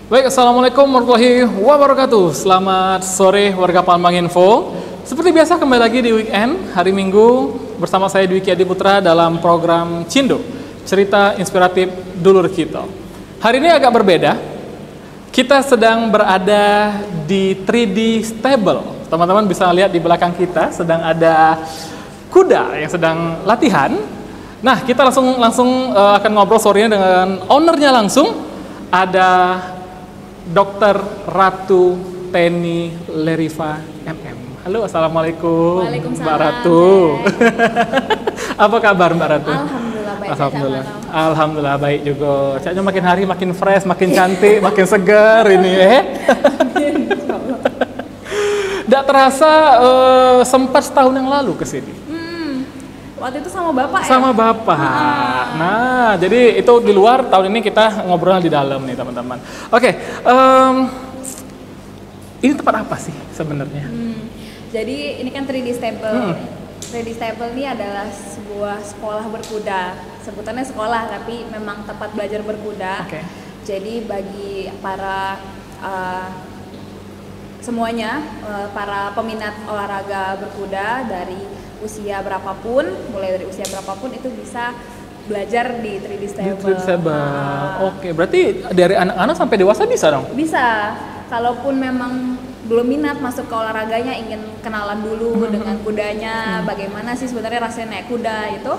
Baik, Assalamualaikum warahmatullahi wabarakatuh. Selamat sore warga Palembang Info. Seperti biasa kembali lagi di weekend, hari Minggu bersama saya Dwiki Adi Putra dalam program Cindo, cerita inspiratif dulur kita. Hari ini agak berbeda. Kita sedang berada di 3D Stable. Teman-teman bisa lihat di belakang kita sedang ada kuda yang sedang latihan. Nah, kita langsung akan ngobrol sorenya dengan ownernya langsung. Ada Dr. Ratu Teni Leriva MM. Halo, Assalamualaikum. Waalaikumsalam, Mbak Ratu. Apa kabar Mbak Ratu? Alhamdulillah baik. Alhamdulillah baik juga. Caknya makin hari makin fresh, makin cantik, makin segar ini Tidak terasa sempat setahun yang lalu ke sini. Waktu itu sama bapak ya? Sama bapak. Nah, jadi itu di luar, tahun ini kita ngobrol di dalam nih teman-teman. Oke, ini tempat apa sih sebenarnya? Jadi ini kan 3D Stable. 3D Stable ini adalah sebuah sekolah berkuda. Sebutannya sekolah, tapi memang tempat belajar berkuda. Oke. Jadi bagi para semuanya, para peminat olahraga berkuda dari usia berapapun, mulai dari usia berapapun itu bisa belajar di 3D Stable. Oke, berarti dari anak-anak sampai dewasa bisa dong? Bisa, kalaupun memang belum minat masuk ke olahraganya, ingin kenalan dulu dengan kudanya, bagaimana sih sebenarnya rasanya naik kuda itu,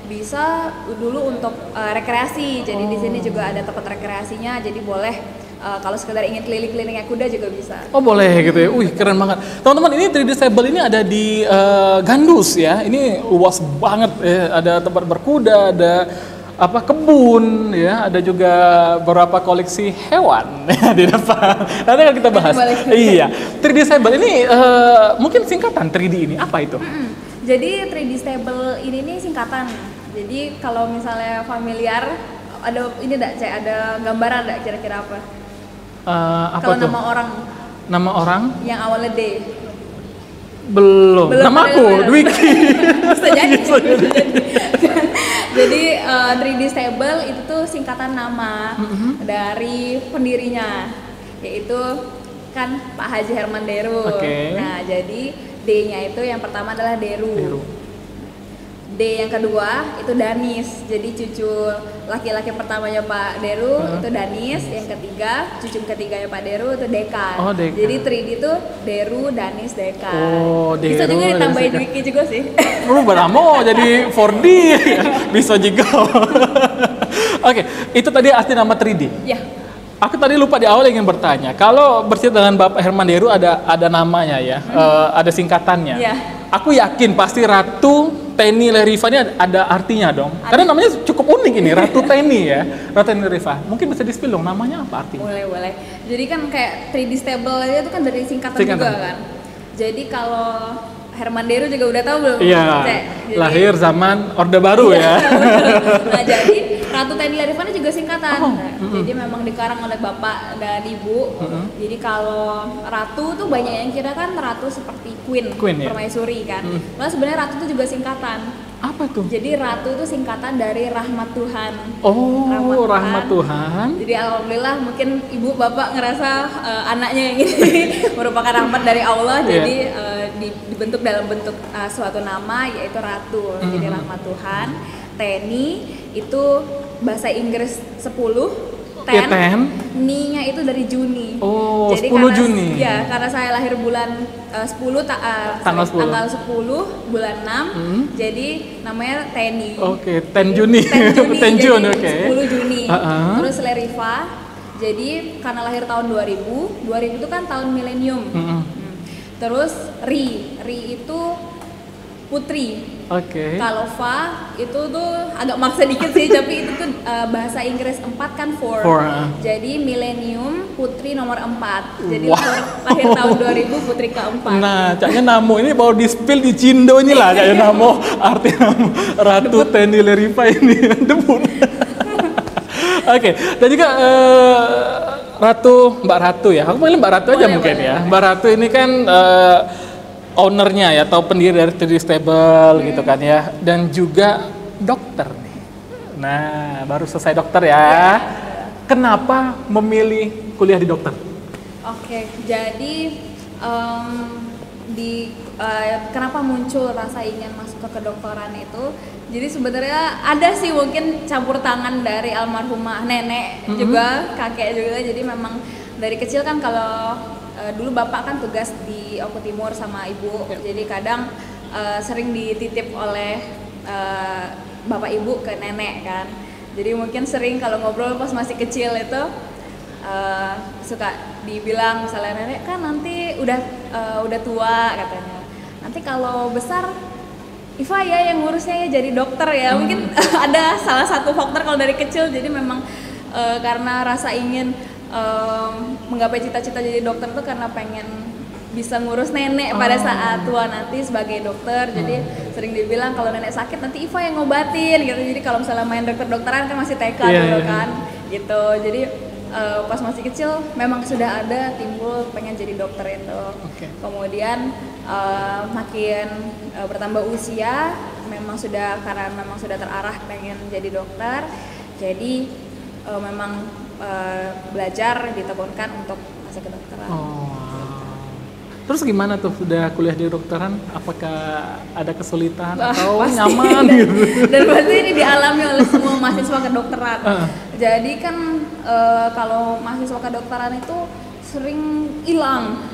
bisa dulu untuk rekreasi. Jadi di sini juga ada tempat rekreasinya, jadi boleh kalau sekedar ingin keliling-keliling naik kuda juga bisa. Oh boleh gitu ya, wih keren banget. Teman-teman, ini 3D Stable ini ada di Gandus ya, ini luas banget ya. Ada tempat berkuda, ada kebun ya, ada juga beberapa koleksi hewan ya, di depan. Nanti akan kita bahas. Iya, 3D Stable ini mungkin singkatan 3D ini apa itu? Jadi 3D Stable ini nih singkatan. Jadi kalau misalnya familiar, ada ini ada gambaran enggak kira-kira apa? Kalau tuh? Nama orang? Yang awalnya D. Belum. Nama aku, Dwiki. Bisa jadi. Jadi 3D Stable itu tuh singkatan nama dari pendirinya, yaitu kan Pak Haji Herman Deru. Nah, jadi D-nya itu yang pertama adalah Deru. D yang kedua itu Danis, jadi cucu laki-laki pertamanya Pak Deru itu Danis, yang ketiga cucu ketiganya Pak Deru itu Deka. Jadi 3D itu Deru, Danis, Deka. Bisa juga ditambahin Dwiki juga sih. Beramo jadi 4D bisa juga. Oke, itu tadi asli nama 3D. Ya. Aku tadi lupa di awal ingin bertanya, kalau bercerita dengan Bapak Herman Deru ada namanya ya, ada singkatannya. Ya. Aku yakin pasti Ratu Teni Leriva ini ada artinya dong. Karena namanya cukup unik ini, Ratu Teni ya. Ratu Teni Leriva. Mungkin bisa di-spill dong namanya apa artinya? Boleh. Jadi kan kayak 3D Stable itu kan dari singkatan juga kan. Jadi kalau Herman Deru juga udah tahu belum? Iya. Lahir zaman Orde Baru ya. Nah, jadi Ratu Teni Leriva ini juga singkatan. Jadi memang dikarang oleh bapak dan ibu. Jadi kalau ratu tuh banyak yang kira kan ratu seperti queen ya? Permaisuri kan. Nah, sebenarnya ratu itu juga singkatan. Apa tuh? Jadi ratu itu singkatan dari rahmat Tuhan. Rahmat Tuhan. Jadi alhamdulillah mungkin ibu bapak ngerasa anaknya yang ini merupakan rahmat dari Allah. Jadi dibentuk dalam bentuk suatu nama yaitu ratu. Jadi rahmat Tuhan. Teni itu bahasa Inggris 10. Ni-nya itu dari Juni. Jadi 10 Juni. Ya, karena saya lahir bulan 10 tanggal 10 bulan 6. Jadi namanya Teni. 10 Juni. 10 Juni, 10 Juni. Terus Leriva. Jadi karena lahir tahun 2000 itu kan tahun milenium. Terus Ri itu putri. Kalau Fa itu tuh agak maksa dikit sih, tapi itu tuh bahasa Inggris 4 kan 4. Jadi milenium putri nomor 4. Jadi lahir tahun 2000 putri keempat. Nah, caknya namo ini baru di-spill di Cindo inilah caknya namo, arti namo Ratu Teni Leriva ini debut. Dan juga Mbak Ratu ya. Aku panggil Mbak Ratu aja mungkin ya. Mbak Ratu ini kan ownernya ya, atau pendiri dari 3D Stable gitu kan ya, dan juga dokter nih. Nah, baru selesai dokter ya. kenapa memilih kuliah di dokter? Oke, jadi kenapa muncul rasa ingin masuk ke kedokteran itu? Jadi sebenarnya ada sih mungkin campur tangan dari almarhumah nenek juga, kakek juga. Jadi memang dari kecil kan kalau dulu bapak kan tugas di Oku Timur sama ibu, jadi kadang sering dititip oleh bapak ibu ke nenek kan. Jadi mungkin sering kalau ngobrol pas masih kecil itu suka dibilang misalnya, nenek kan nanti udah tua katanya. Nanti kalau besar Iva ya yang ngurusnya ya jadi dokter ya. Mungkin ada salah satu faktor kalau dari kecil, jadi memang karena rasa ingin menggapai cita-cita jadi dokter itu karena pengen bisa ngurus nenek pada saat tua nanti sebagai dokter. Jadi sering dibilang kalau nenek sakit nanti Iva yang ngobatin gitu. Jadi kalau misalnya main dokter-dokteran kan masih TK dulu kan gitu. Jadi pas masih kecil memang sudah ada timbul pengen jadi dokter itu. Kemudian makin bertambah usia karena memang sudah terarah pengen jadi dokter. Jadi memang belajar ditekunkan untuk masuk ke dokteran. Terus gimana tuh sudah kuliah di dokteran? Apakah ada kesulitan atau pasti. nyaman gitu? Dan pasti ini dialami oleh semua mahasiswa kedokteran. Jadi kan kalau mahasiswa kedokteran itu sering hilang.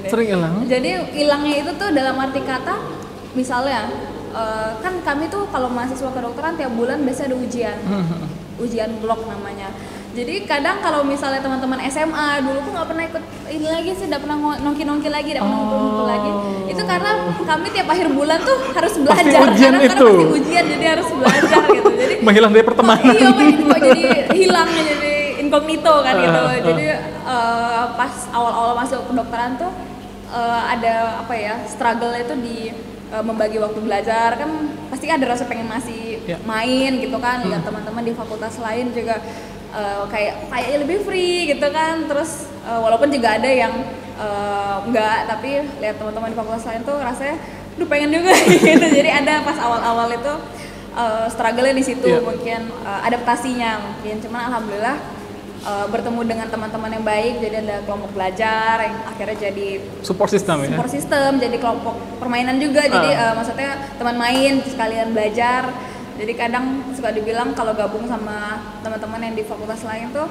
Sering hilang? Jadi hilangnya itu tuh dalam arti kata, misalnya kan kami tuh kalau mahasiswa kedokteran tiap bulan biasanya ada ujian, ujian blok namanya. Jadi kadang kalau misalnya teman-teman SMA dulu tuh nggak pernah ikut ini lagi sih, nggak pernah nongki-nongki lagi, nggak pernah ngumpul lagi. Itu karena kami tiap akhir bulan tuh harus belajar, karena pasti ujian, jadi harus belajar gitu. Jadi menghilang dari pertemanan. Iya, kok jadi hilang, jadi incognito kan gitu. Jadi pas awal-awal masuk kedokteran tuh ada apa ya, struggle itu di membagi waktu belajar. Kan pasti ada rasa pengen masih main gitu kan, lihat teman-teman di fakultas lain juga kayak lebih free gitu kan. Terus walaupun juga ada yang enggak, tapi lihat teman-teman di fakultas lain tuh rasanya pengen juga gitu. Jadi ada pas awal-awal itu struggle-nya di situ, mungkin adaptasinya mungkin. Cuman alhamdulillah bertemu dengan teman-teman yang baik, jadi ada kelompok belajar yang akhirnya jadi support system, jadi kelompok permainan juga. Jadi maksudnya teman main sekalian belajar. Jadi kadang suka dibilang kalau gabung sama teman-teman yang di fakultas lain tuh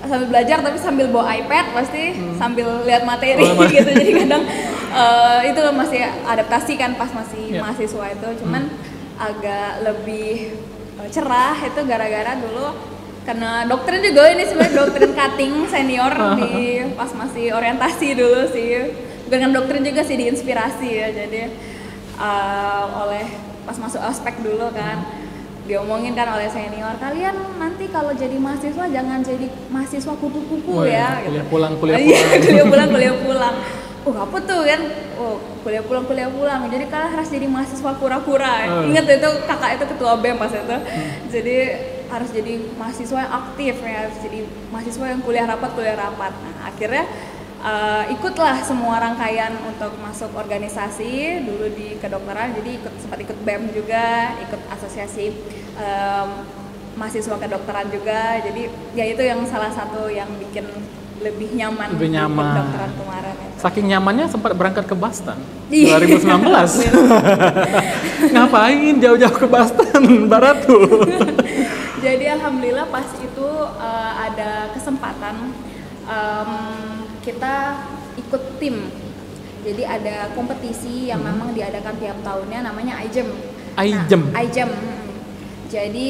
sambil belajar tapi sambil bawa iPad, pasti sambil lihat materi gitu. Jadi kadang itu masih adaptasi kan pas masih mahasiswa itu. Cuman agak lebih cerah itu gara-gara dulu karena doktrin juga, ini sebenarnya doktrin cutting senior di pas masih orientasi dulu sih. Bukan doktrin juga sih, diinspirasi ya. Jadi oleh pas masuk ospek dulu kan diomongin kan oleh senior, kalian nanti kalau jadi mahasiswa jangan jadi mahasiswa kupu-kupu ya. Kuliah pulang. Kuliah pulang. Apa tuh kan? Kuliah pulang. Jadi kalian harus jadi mahasiswa kura-kura. Ingat itu kakak itu ketua BEM pas itu. Jadi harus jadi mahasiswa yang aktif ya, harus jadi mahasiswa yang kuliah rapat. Nah, akhirnya ikutlah semua rangkaian untuk masuk organisasi dulu di kedokteran. Jadi sempat ikut BEM juga, ikut asosiasi mahasiswa kedokteran juga. Jadi ya itu yang salah satu yang bikin lebih nyaman di kedokteran kemarin ya. Saking nyamannya sempat berangkat ke Boston 2019. Ngapain jauh-jauh ke Boston, Mbak Ratu? Jadi alhamdulillah pas itu ada kesempatan kita ikut tim. Jadi ada kompetisi yang memang diadakan tiap tahunnya, namanya IJEM. IJEM. Jadi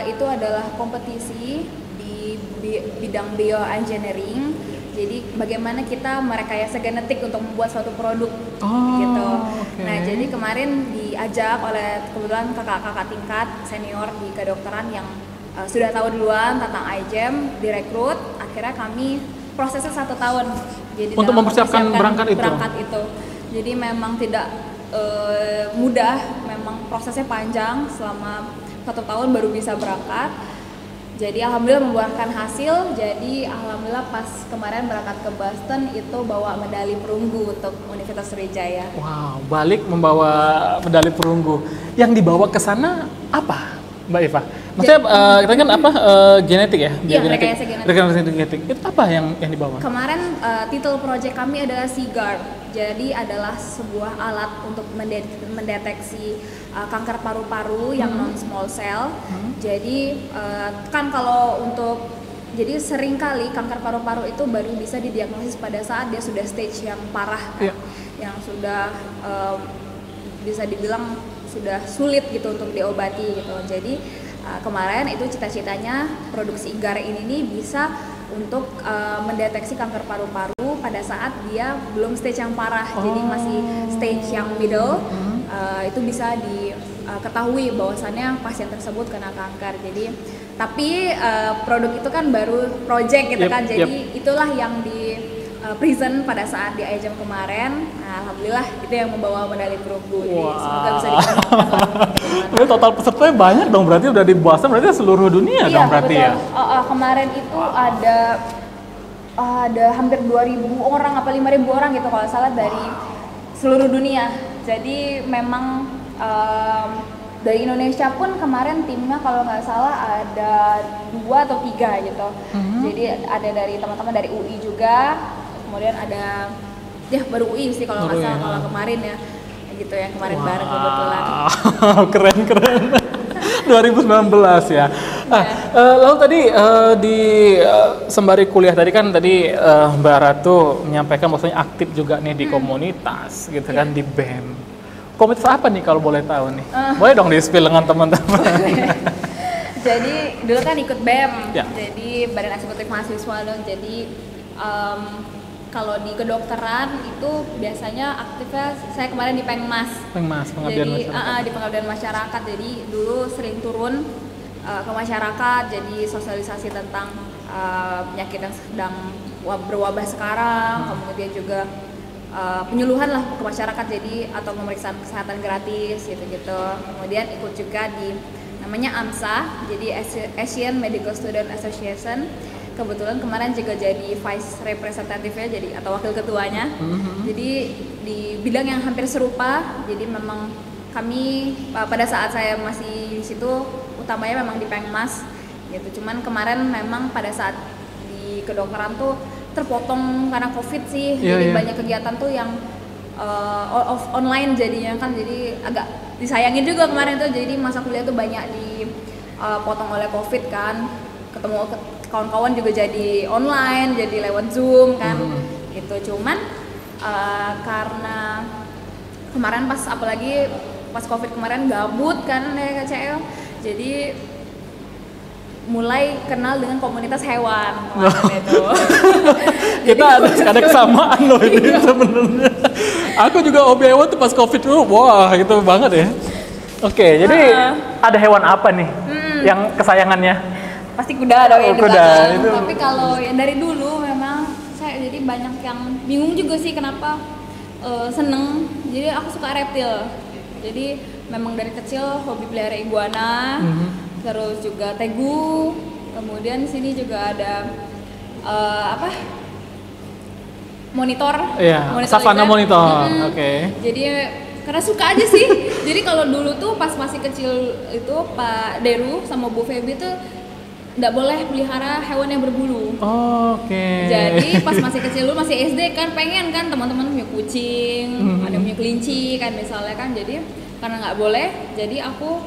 itu adalah kompetisi di bidang bioengineering. Jadi bagaimana kita merekayasa genetik untuk membuat suatu produk gitu. Nah, jadi kemarin diajak oleh kebetulan kakak-kakak tingkat senior di kedokteran yang sudah tahu duluan tentang IJEM, direkrut. Akhirnya kami prosesnya 1 tahun. Jadi untuk mempersiapkan berangkat itu. Jadi memang tidak mudah, memang prosesnya panjang, selama 1 tahun baru bisa berangkat. Jadi alhamdulillah membuahkan hasil. Jadi alhamdulillah pas kemarin berangkat ke Boston itu bawa medali perunggu untuk Universitas Sriwijaya. Wow, balik membawa medali perunggu. Yang dibawa ke sana apa? Mbak Eva. Maksudnya kita kan apa genetik ya? Iya, rekayasa genetik. Itu apa yang dibawa? Kemarin title project kami adalah Seaguard. Jadi adalah sebuah alat untuk mendeteksi kanker paru-paru yang non small cell. Jadi kan kalau untuk jadi seringkali kanker paru-paru itu baru bisa didiagnosis pada saat dia sudah stage yang parah kan? Yang sudah bisa dibilang sudah sulit gitu untuk diobati gitu. Jadi kemarin itu cita-citanya produksi IGAR ini nih bisa untuk mendeteksi kanker paru-paru pada saat dia belum stage yang parah, jadi masih stage yang middle. Itu bisa diketahui bahwasannya pasien tersebut kena kanker. Jadi tapi produk itu kan baru project gitu kan, jadi itulah yang di present pada saat di IJM kemarin. Nah, alhamdulillah itu yang membawa medali perunggu. Jadi semoga bisa dikembangkan. Total pesertanya banyak dong, berarti udah dibahas berarti seluruh dunia dong berarti betul. Ya. Kemarin itu ada hampir 2.000 orang apa 5.000 orang gitu kalau salah dari seluruh dunia. Jadi memang dari Indonesia pun kemarin timnya kalau nggak salah ada 2 atau 3 gitu. Jadi ada dari teman-teman dari UI juga. Kemudian ada baru UI sih kalau nggak salah kalau kemarin ya gitu yang kemarin bareng kebetulan. Keren 2019 ya. Lalu tadi di sembari kuliah tadi kan Mbak Ratu menyampaikan maksudnya aktif juga nih di komunitas gitu kan di BEM. Komunitas apa nih kalau boleh tahu nih? Boleh dong di-spill dengan teman-teman. Jadi dulu kan ikut BEM, jadi Badan Eksekutif Mahasiswa dong. Jadi kalau di kedokteran itu biasanya aktifnya saya kemarin di Pengmas, pengabdian masyarakat. Di pengabdian masyarakat. Jadi dulu sering turun ke masyarakat, jadi sosialisasi tentang penyakit yang sedang berwabah sekarang, kemudian juga penyuluhan lah ke masyarakat, jadi atau pemeriksaan kesehatan gratis gitu-gitu. Kemudian ikut juga di namanya AMSA, jadi Asian Medical Student Association. Kebetulan kemarin juga jadi vice representatifnya, jadi atau wakil ketuanya. Jadi di bidang yang hampir serupa. Jadi memang kami pada saat saya masih di situ utamanya memang di Pengmas gitu. Cuman kemarin memang pada saat di kedokteran tuh terpotong karena COVID sih. Jadi banyak kegiatan tuh yang online jadinya kan, jadi agak disayangin juga kemarin tuh. Jadi masa kuliah tuh banyak dipotong oleh COVID kan. Ketemu kawan-kawan juga jadi online, jadi lewat Zoom kan gitu. Cuman karena kemarin apalagi pas COVID kemarin gabut kan ya KCL, jadi mulai kenal dengan komunitas hewan itu. Kita ada kesamaan loh ini sebenarnya. Aku juga hobi hewan tuh pas COVID tuh, wah gitu banget ya. Oke, jadi ada hewan apa nih yang kesayangannya? Pasti kuda dong ya. Kuda itu. Tapi kalau yang dari dulu memang saya jadi banyak yang bingung juga sih kenapa seneng. Jadi aku suka reptil. Jadi memang dari kecil hobi pelihara iguana, terus juga tegu. Kemudian di sini juga ada monitor. Iya, savana monitor. Oke. Jadi karena suka aja sih. Jadi kalau dulu tuh pas masih kecil itu Pak Deru sama Bu Febi tuh nggak boleh pelihara hewan yang berbulu. Jadi pas masih kecil dulu masih SD kan pengen kan teman-teman punya kucing, ada punya kelinci kan misalnya kan. Jadi karena nggak boleh, jadi aku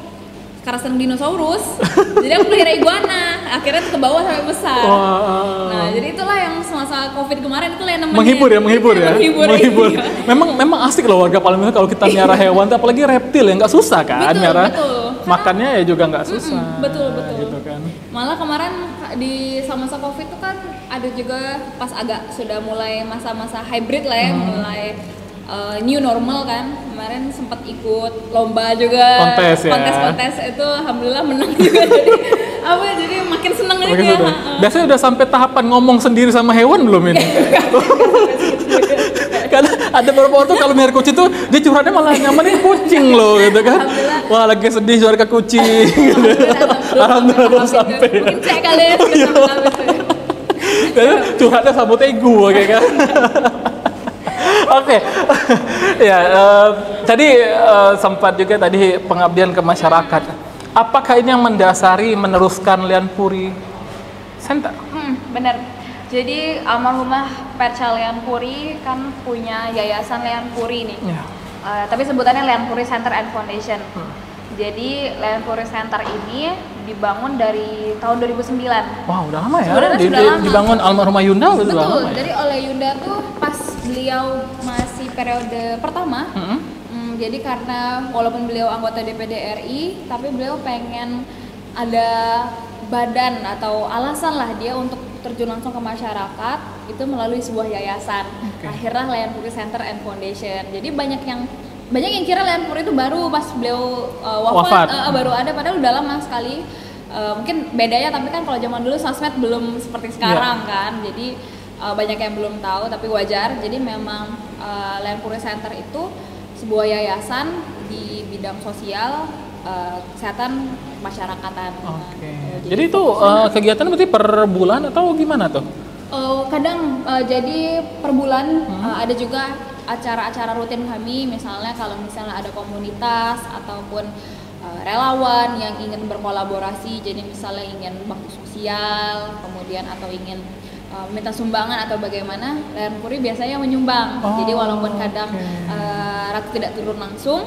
karena seneng dinosaurus, jadi aku pelihara iguana. Akhirnya ke bawah sampai besar. Nah jadi itulah yang semasa COVID kemarin itulah yang menghibur ya. Memang asik loh warga Palembang kalau kita melihara hewan, apalagi reptil ya nggak susah kan melihara. Makannya ya juga nggak susah. Betul. Gitu kan. Malah kemarin di masa COVID itu kan ada juga pas agak sudah mulai masa-masa hybrid lah ya, mulai new normal kan. Kemarin sempat ikut lomba juga, kontes itu alhamdulillah menang juga. Jadi makin seneng aja ya. Biasanya udah sampai tahapan ngomong sendiri sama hewan belum ini? Karena ada beberapa waktu kalau melihara kucing tuh dia curhatnya malah nyamanin kucing loh gitu kan. Wah lagi sedih suara kucing. Alhamdulillah belum sampai. Mungkin cek kali ya. Curhatnya sama tegu kayak kan. Oke. Ya, tadi sempat juga tadi pengabdian ke masyarakat. Apakah ini yang mendasari meneruskan Lian Puri Center? Bener. Jadi almarhumah Percha Lian Puri kan punya yayasan Lian Puri nih. Yeah. Tapi sebutannya Lian Puri Center and Foundation. Jadi Lian Puri Center ini dibangun dari tahun 2009. Wow, udah lama ya? Sebenarnya sudah lama. Dibangun almarhumah Yunda udah lama. Betul. Ya? Jadi oleh Yunda tuh pas beliau masih periode pertama. Jadi karena walaupun beliau anggota DPD RI, tapi beliau pengen ada badan atau alasan lah dia untuk terjun langsung ke masyarakat itu melalui sebuah yayasan. Akhirnya Lian Puri Center and Foundation. Jadi banyak yang kira Lian Puri itu baru pas beliau wafat. Baru ada, padahal udah lama sekali. Mungkin bedanya, tapi kan kalau zaman dulu sosmed belum seperti sekarang kan. Jadi banyak yang belum tahu, tapi wajar. Jadi memang Lian Puri Center itu sebuah yayasan di bidang sosial, kesehatan masyarakatan. Jadi itu kegiatan berarti per bulan atau gimana tuh? Kadang jadi per bulan. Ada juga acara-acara rutin kami, misalnya kalau misalnya ada komunitas ataupun relawan yang ingin berkolaborasi, jadi misalnya ingin bakti sosial, kemudian atau ingin minta sumbangan atau bagaimana, Lian Puri biasanya menyumbang. Jadi walaupun kadang Ratu tidak turun langsung,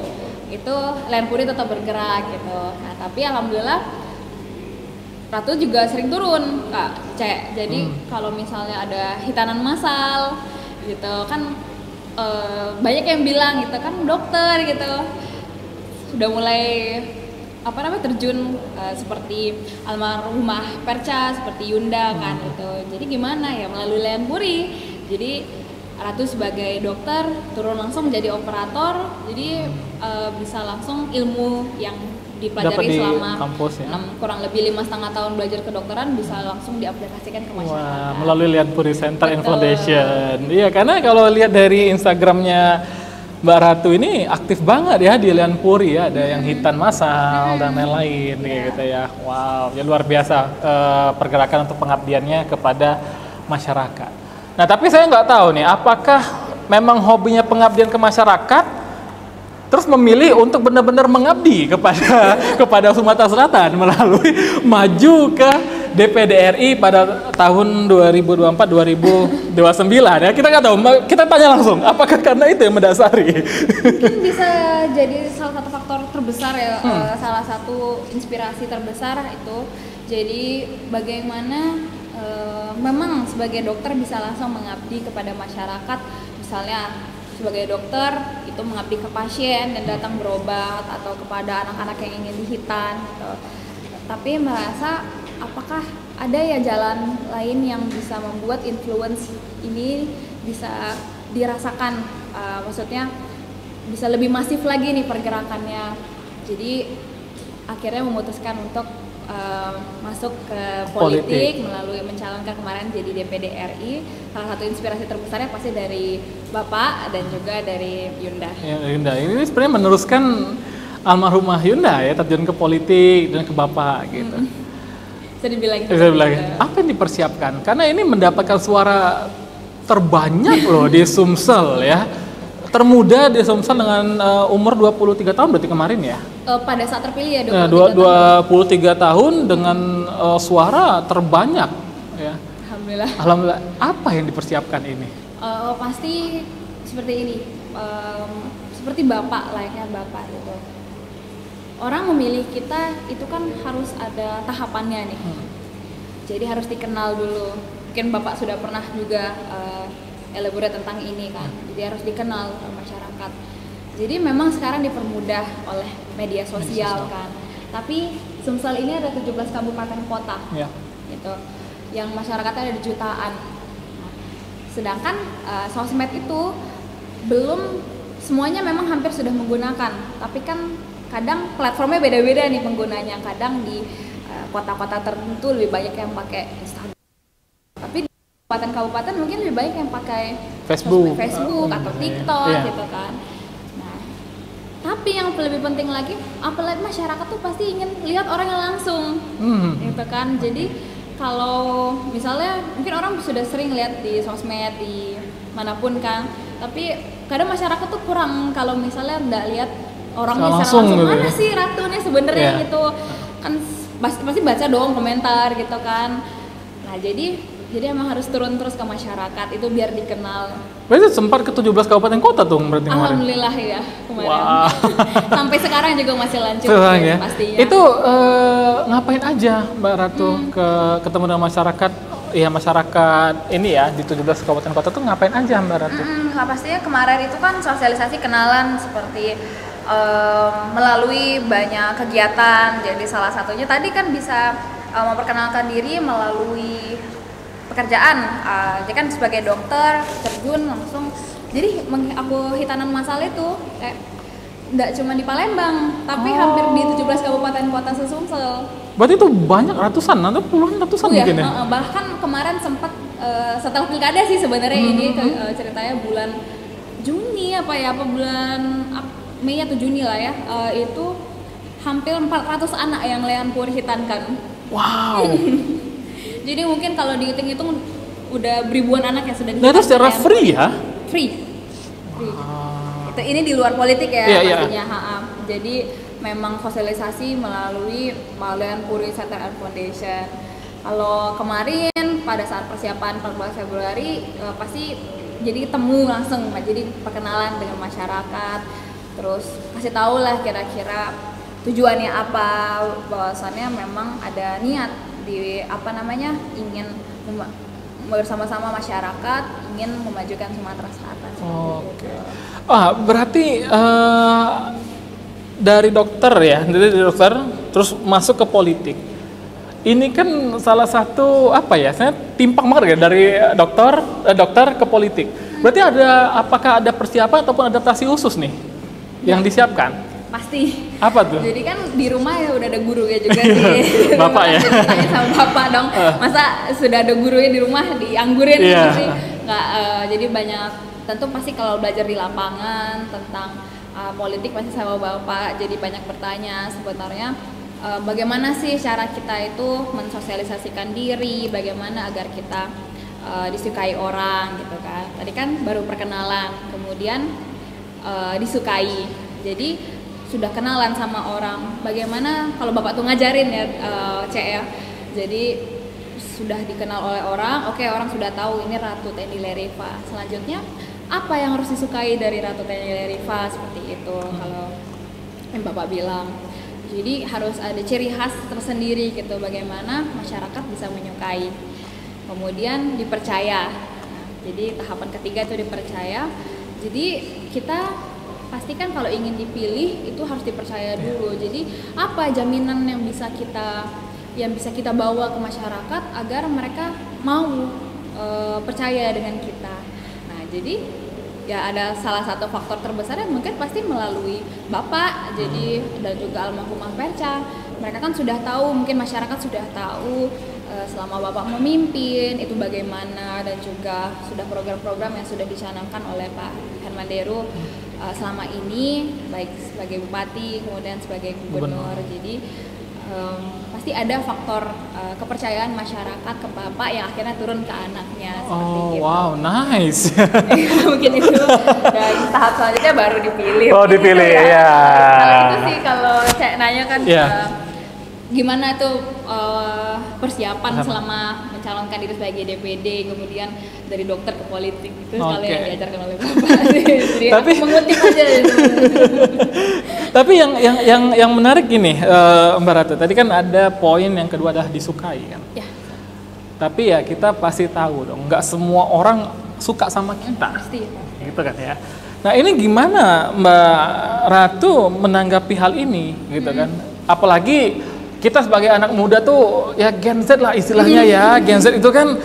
itu Lian Puri tetap bergerak gitu. Nah, tapi alhamdulillah Ratu juga sering turun, Kak Cek. Jadi kalau misalnya ada hitanan massal gitu kan, banyak yang bilang gitu kan, dokter gitu sudah mulai terjun seperti almarhumah Percha, seperti Yunda kan gitu. Jadi gimana ya, melalui Lian Puri. Jadi Ratu sebagai dokter turun langsung menjadi operator, jadi bisa langsung ilmu yang dipelajari selama kampus, ya? kurang lebih 5,5 tahun belajar kedokteran bisa langsung diaplikasikan ke masyarakat. Melalui Lian Puri Center and Foundation. Iya, karena kalau lihat dari Instagramnya Mbak Ratu ini aktif banget ya di Lian Puri ya, ada yang hitan massal dan lain-lain gitu ya. Wow, ya luar biasa pergerakan untuk pengabdiannya kepada masyarakat. Nah, tapi saya nggak tahu nih, apakah memang hobinya pengabdian ke masyarakat terus memilih untuk benar-benar mengabdi kepada Sumatera Selatan melalui maju ke DPD RI pada tahun 2024-2029 ya. Kita nggak tahu, kita tanya langsung apakah karena itu yang mendasari. Mungkin bisa jadi salah satu faktor terbesar ya, salah satu inspirasi terbesar itu. Jadi bagaimana memang sebagai dokter bisa langsung mengabdi kepada masyarakat, misalnya sebagai dokter itu mengabdi ke pasien dan datang berobat atau kepada anak-anak yang ingin dihitan gitu. Tapi merasa apakah ada ya jalan lain yang bisa membuat influence ini bisa dirasakan, maksudnya bisa lebih masif lagi nih pergerakannya. Jadi akhirnya memutuskan untuk masuk ke politik melalui mencalonkan kemarin jadi DPD RI. Salah satu inspirasi terbesarnya pasti dari Bapak dan juga dari Yunda. Ya, Yunda ini sebenarnya meneruskan almarhumah Yunda ya, terjun ke politik dan ke Bapak gitu. Bisa dibilang. Apa yang dipersiapkan? Karena ini mendapatkan suara terbanyak loh di Sumsel ya. Termuda di Sumsel dengan umur 23 tahun berarti kemarin ya? Pada saat terpilih ya 23 tahun dengan suara terbanyak ya. Alhamdulillah. Apa yang dipersiapkan ini? Pasti seperti ini, seperti Bapak, layaknya Bapak gitu. Orang memilih kita itu kan harus ada tahapannya nih. Jadi harus dikenal dulu. Mungkin Bapak sudah pernah juga elaborate tentang ini kan, jadi harus dikenal ke masyarakat. Jadi memang sekarang dipermudah oleh media sosial kan. Tapi Sumsel ini ada 17 kabupaten kota, gitu, yang masyarakatnya ada jutaan. Sedangkan sosmed itu belum semuanya memang hampir sudah menggunakan, tapi kan kadang platformnya beda-beda nih penggunanya. Kadang di kota-kota tertentu lebih banyak yang pakai Instagram, tapi kabupaten mungkin lebih baik yang pakai Facebook atau TikTok gitu kan. Nah, tapi yang lebih penting lagi, apalagi masyarakat tuh pasti ingin lihat orang yang langsung, gitu kan. Jadi kalau misalnya mungkin orang sudah sering lihat di sosmed di manapun kan, tapi kadang masyarakat tuh kurang kalau misalnya nggak lihat orangnya langsung mana sih Ratu nih sebenarnya gitu kan, pasti baca dong komentar gitu kan. Nah jadi emang harus turun terus ke masyarakat itu biar dikenal. Berarti sempat ke 17 kabupaten kota tuh berarti kemarin? Alhamdulillah ya kemarin. Wow. Sampai sekarang juga masih lanjut ya. Pastinya. Itu ngapain aja Mbak Ratu ketemu dengan masyarakat? Ya masyarakat ini ya di 17 kabupaten kota tuh ngapain aja Mbak Ratu? Nah, pastinya kemarin itu kan sosialisasi kenalan seperti melalui banyak kegiatan. Jadi salah satunya tadi kan bisa memperkenalkan diri melalui pekerjaan. Jadi kan sebagai dokter terjun langsung. Jadi aku hitanan masalah itu nggak cuma di Palembang, tapi hampir di 17 kabupaten kota sesumsel. Berarti itu banyak ratusan atau puluhan ratusan mungkin ya? Bahkan kemarin sempat setelah pilkada sih sebenarnya ini ceritanya bulan Juni apa bulan Mei atau Juni lah ya, itu hampir 400 anak yang Lean Puri hitankan. Wow. Jadi mungkin kalau dihitung-hitung udah ribuan anak yang sudah dihitankan. Nah itu secara free ya? Free. Itu ini di luar politik ya pastinya. Jadi memang sosialisasi melalui Lean Puri Center and Foundation. Kalau kemarin pada saat persiapan 14 Februari pasti jadi ketemu langsung, jadi perkenalan dengan masyarakat, terus kasih tahu lah kira-kira tujuannya apa, bahwasannya memang ada niat di ingin bersama-sama masyarakat ingin memajukan Sumatera Selatan. Oke. Berarti dari dokter terus masuk ke politik. Ini kan salah satu saya timpang banget ya dari dokter ke politik. Berarti apakah ada persiapan ataupun adaptasi khusus nih yang disiapkan? Pasti. Apa tuh? Jadi kan di rumah ya udah ada gurunya juga sih. Bapak ya? Tanya sama bapak dong. Masa sudah ada gurunya di rumah dianggurin gitu sih? Nggak, jadi banyak, tentu pasti kalau belajar di lapangan tentang politik pasti sama bapak. Jadi banyak bertanya sebenarnya bagaimana sih cara kita itu mensosialisasikan diri, bagaimana agar kita disukai orang gitu kan. Tadi kan baru perkenalan, kemudian disukai. Jadi sudah kenalan sama orang, bagaimana kalau bapak tuh ngajarin ya Cek ya, jadi sudah dikenal oleh orang, orang sudah tahu ini Ratu Tendy Lereva, selanjutnya apa yang harus disukai dari Ratu Tendy Lereva, seperti itu kalau yang bapak bilang. Jadi harus ada ciri khas tersendiri gitu, bagaimana masyarakat bisa menyukai, kemudian dipercaya. Jadi tahapan ketiga itu dipercaya. Jadi kita pastikan kalau ingin dipilih itu harus dipercaya dulu. Jadi apa jaminan yang bisa kita bawa ke masyarakat agar mereka mau percaya dengan kita. Nah jadi ya ada salah satu faktor terbesar yang mungkin pasti melalui bapak, jadi dan juga almarhumah Perca. Mereka kan sudah tahu, mungkin masyarakat sudah tahu selama bapak memimpin itu bagaimana, dan juga sudah program-program yang sudah dicanangkan oleh Pak Herman Deru selama ini, baik sebagai bupati kemudian sebagai gubernur. Jadi pasti ada faktor kepercayaan masyarakat ke bapak yang akhirnya turun ke anaknya. Wow, nice. Mungkin itu. Dan tahap selanjutnya baru dipilih. Dipilih ya. Kalau itu sih kalau saya nanya kan gimana tuh persiapan selama mencalonkan diri sebagai DPD, kemudian dari dokter ke politik, itu sekali yang diajarkan oleh bapak. Jadi tapi mengutip aja. Tapi yang menarik gini, Mbak Ratu, tadi kan ada poin yang kedua adalah disukai kan. Ya. Tapi ya kita pasti tahu dong, nggak semua orang suka sama kita. Pasti. Gitu kan ya. Nah ini gimana Mbak Ratu menanggapi hal ini, gitu kan? Apalagi kita sebagai anak muda tuh ya Gen Z lah istilahnya ya. Gen Z itu kan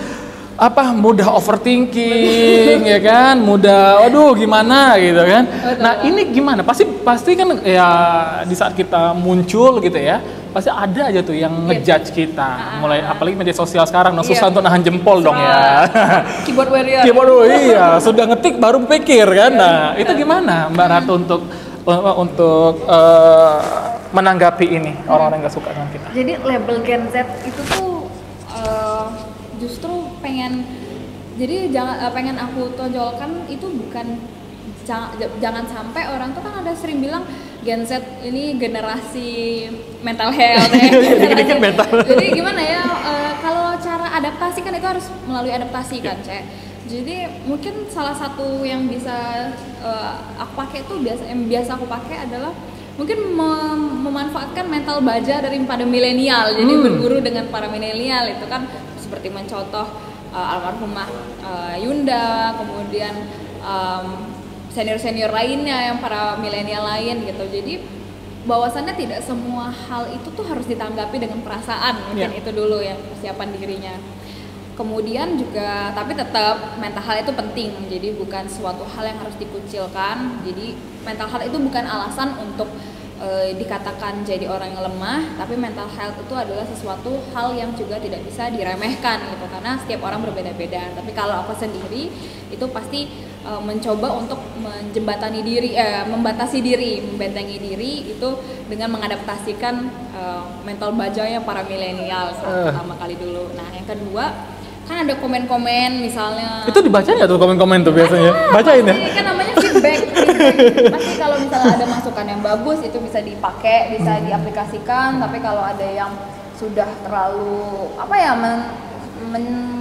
mudah overthinking ya kan, mudah gimana gitu kan. Nah ini gimana, pasti kan ya di saat kita muncul gitu ya, pasti ada aja tuh yang ngejudge kita, mulai apalagi media sosial sekarang susah untuk nahan jempol dong ya. Keyboard warrior. Iya, sudah ngetik baru pikir kan. Nah itu gimana Mbak Ratu untuk menanggapi ini orang-orang nggak suka dengan kita? Jadi label Gen Z itu tuh justru pengen aku tonjolkan itu bukan jangan sampai orang tuh kan ada sering bilang Gen Z ini generasi mental health ya. Jadi gimana ya, kalau cara adaptasi kan itu harus melalui adaptasi kan, Cek. Jadi mungkin salah satu yang bisa aku pakai tuh yang biasa aku pakai adalah mungkin memanfaatkan mental baja daripada milenial. Jadi berguru dengan para milenial itu kan seperti mencontoh almarhumah Yunda, kemudian senior-senior lainnya yang para milenial lain gitu. Jadi bahwasannya tidak semua hal itu tuh harus ditanggapi dengan perasaan, mungkin itu dulu ya persiapan dirinya. Kemudian juga, tapi tetap mental health itu penting, jadi bukan suatu hal yang harus dikucilkan. Jadi mental health itu bukan alasan untuk dikatakan jadi orang yang lemah, tapi mental health itu adalah sesuatu hal yang juga tidak bisa diremehkan gitu, karena setiap orang berbeda-beda. Tapi kalau aku sendiri itu pasti mencoba untuk menjembatani diri, membatasi diri, membentengi diri itu dengan mengadaptasikan mental bajanya para milenial pertama kali dulu. Nah yang kedua, kan ada komen-komen misalnya. Itu dibaca nggak tuh komen-komen tuh biasanya? Bacain ya? Kan namanya feedback. Pasti kalau misalnya ada masukan yang bagus itu bisa dipakai, bisa diaplikasikan. Tapi kalau ada yang sudah terlalu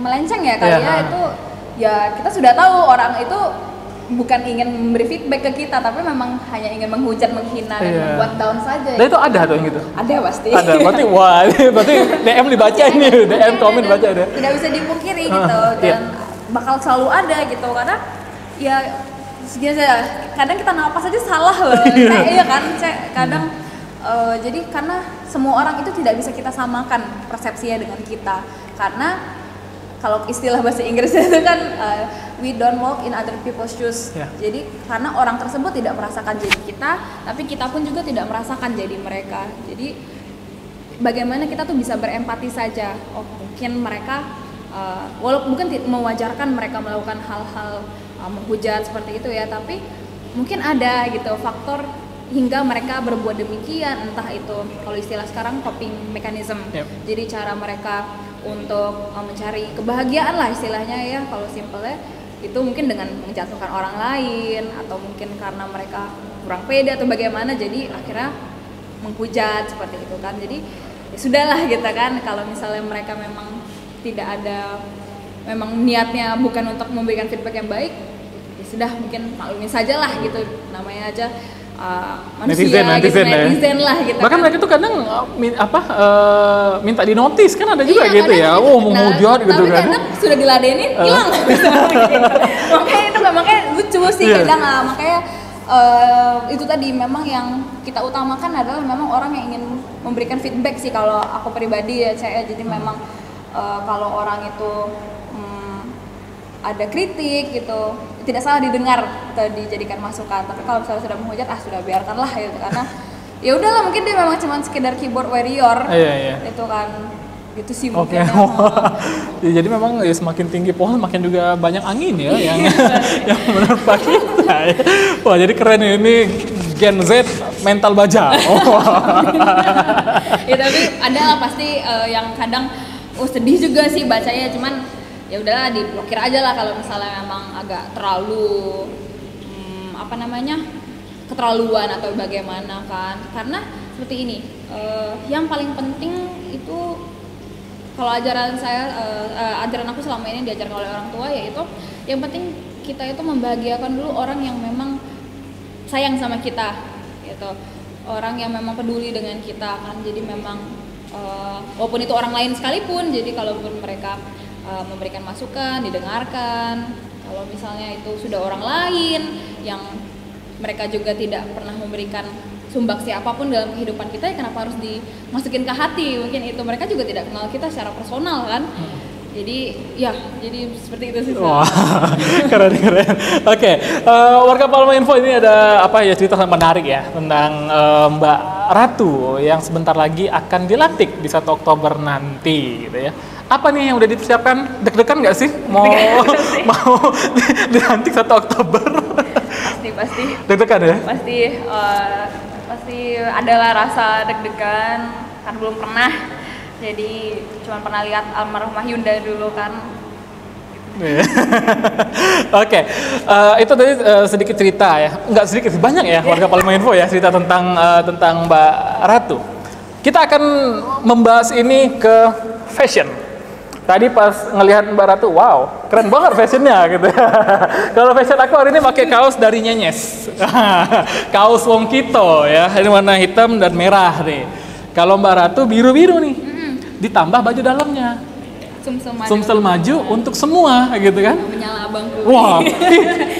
melenceng ya kali ya, itu ya kita sudah tahu orang itu bukan ingin memberi feedback ke kita, tapi memang hanya ingin menghujat, menghina, dan membuat down saja. Dan itu ada tuh yang gitu? Ada pasti. Ada, berarti DM dibaca ini, DM komen dibaca ada. Tidak bisa dipungkiri gitu, dan bakal selalu ada gitu, karena ya kadang kita napas aja salah loh, iya kan, kadang jadi karena semua orang itu tidak bisa kita samakan persepsinya dengan kita, karena kalau istilah bahasa Inggris itu kan we don't walk in other people's shoes. Jadi karena orang tersebut tidak merasakan jadi kita, tapi kita pun juga tidak merasakan jadi mereka. Jadi bagaimana kita tuh bisa berempati saja. Oh mungkin mereka walaupun bukan mewajarkan mereka melakukan hal-hal menghujat seperti itu ya, tapi mungkin ada gitu faktor hingga mereka berbuat demikian, entah itu kalau istilah sekarang coping mechanism. Jadi cara mereka untuk mencari kebahagiaan lah istilahnya ya, kalau simpelnya itu mungkin dengan menjatuhkan orang lain, atau mungkin karena mereka kurang pede atau bagaimana, jadi akhirnya menghujat seperti itu kan. Jadi ya sudahlah gitu kan, kalau misalnya mereka memang tidak ada, memang niatnya bukan untuk memberikan feedback yang baik, ya sudah, mungkin maklumin saja lah gitu, namanya aja manusia, netizen lah gitu. Bahkan kan mereka tuh kadang minta di notice kan, ada juga gitu ya. Menghujat gitu kan. Tapi kadang sudah diladenin hilang. Makanya lucu sih kadang. Makanya itu tadi memang yang kita utamakan adalah memang orang yang ingin memberikan feedback sih, kalau aku pribadi ya saya. Jadi memang kalau orang itu ada kritik gitu, tidak salah didengar atau dijadikan masukan. Tapi kalau misalnya sudah menghujat, sudah biarkanlah gitu, karena ya udahlah, mungkin dia memang cuma sekedar keyboard warrior. Itu kan gitu sih mungkin. Jadi memang ya, semakin tinggi pohon makin juga banyak angin ya yang menerpa kita. Wah, jadi keren ya, ini Gen Z mental baja. Ya tapi ada lah pasti yang kadang sedih juga sih bacanya, cuman ya udahlah, diblokir aja lah kalau misalnya memang agak terlalu keterlaluan atau bagaimana kan. Karena seperti ini, yang paling penting itu kalau ajaran aku selama ini diajarkan oleh orang tua, yaitu yang penting kita itu membahagiakan dulu orang yang memang sayang sama kita gitu, orang yang memang peduli dengan kita kan. Jadi memang walaupun itu orang lain sekalipun, jadi kalaupun mereka memberikan masukan, didengarkan. Kalau misalnya itu sudah orang lain yang mereka juga tidak pernah memberikan sumbaksi apapun dalam kehidupan kita, ya kenapa harus dimasukin ke hati? Mungkin itu mereka juga tidak kenal kita secara personal kan. Jadi seperti itu sih. Wah, keren. Oke, warga Palma Info, ini ada cerita menarik ya tentang Mbak Ratu yang sebentar lagi akan dilantik di 1 Oktober nanti gitu ya. Apa nih yang udah dipersiapkan? Deg-degan nggak sih mau dilantik 1 Oktober? Pasti. Deg-degan ya? Pasti adalah rasa deg-degan, kan belum pernah. Jadi cuma pernah lihat almarhumah Yunda dulu kan. Oke, itu tadi sedikit cerita ya, nggak sedikit, banyak ya warga Palembang Info ya cerita tentang Mbak Ratu. Kita akan membahas ini ke fashion. Tadi pas ngelihat Mbak Ratu, wow, keren banget fashionnya gitu. Kalau fashion aku hari ini pakai kaos dari Nyenyes, kaos Wong Kito ya, ini warna hitam dan merah nih. Kalau Mbak Ratu biru-biru nih, ditambah baju dalamnya. Sumsel maju untuk semua gitu kan. Menyala abangku. Wah,